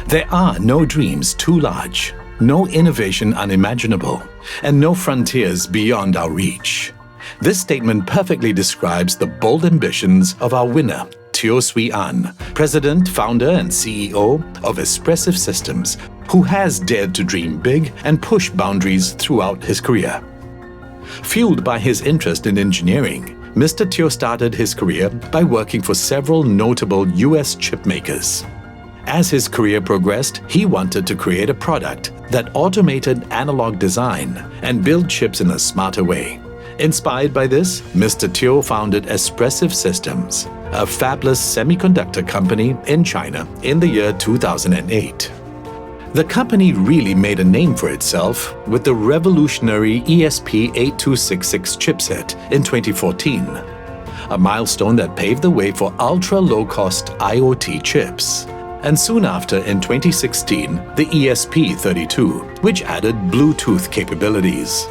There are no dreams too large, no innovation unimaginable, and no frontiers beyond our reach. This statement perfectly describes the bold ambitions of our winner, Teo Swee Ann, President, Founder and CEO of Espressif Systems, who has dared to dream big and push boundaries throughout his career. Fueled by his interest in engineering, Mr. Teo started his career by working for several notable US chip makers. As his career progressed, he wanted to create a product that automated analog design and build chips in a smarter way. Inspired by this, Mr. Teo founded Espressif Systems, a fabless semiconductor company in China in the year 2008. The company really made a name for itself with the revolutionary ESP8266 chipset in 2014, a milestone that paved the way for ultra-low-cost IoT chips. And soon after, in 2016, the ESP32, which added Bluetooth capabilities.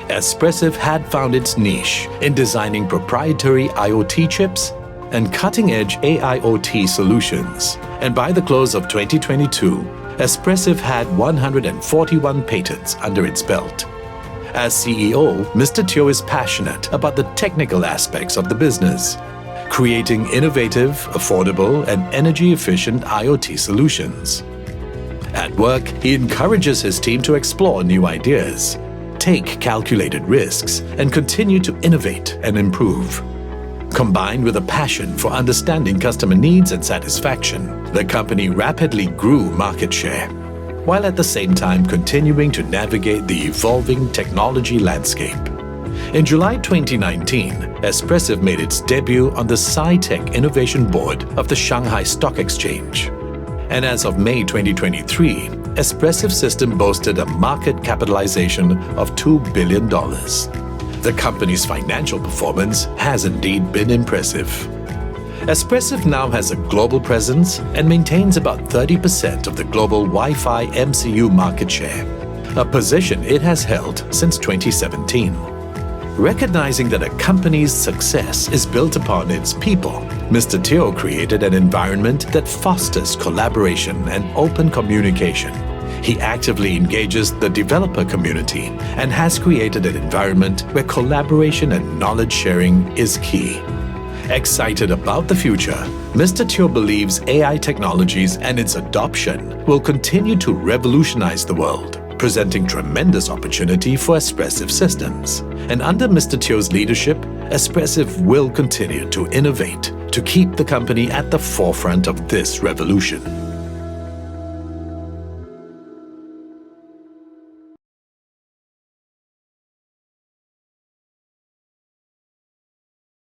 Espressif had found its niche in designing proprietary IoT chips and cutting-edge AIoT solutions. And by the close of 2022, Espressif had 141 patents under its belt. As CEO, Mr. Teo is passionate about the technical aspects of the business, creating innovative, affordable, and energy-efficient IoT solutions. At work, he encourages his team to explore new ideas, take calculated risks, and continue to innovate and improve. Combined with a passion for understanding customer needs and satisfaction, the company rapidly grew market share, while at the same time continuing to navigate the evolving technology landscape. In July 2019, Espressif made its debut on the Sci-Tech Innovation Board of the Shanghai Stock Exchange. And as of May 2023, Espressif System boasted a market capitalization of $2 billion. The company's financial performance has indeed been impressive. Espressif now has a global presence and maintains about 30% of the global Wi-Fi MCU market share, a position it has held since 2017. Recognizing that a company's success is built upon its people, Mr. Teo created an environment that fosters collaboration and open communication. He actively engages the developer community and has created an environment where collaboration and knowledge sharing is key. Excited about the future, Mr. Teo believes AI technologies and its adoption will continue to revolutionize the world, presenting tremendous opportunity for Espressif Systems. And under Mr. Teo's leadership, Espressif will continue to innovate to keep the company at the forefront of this revolution.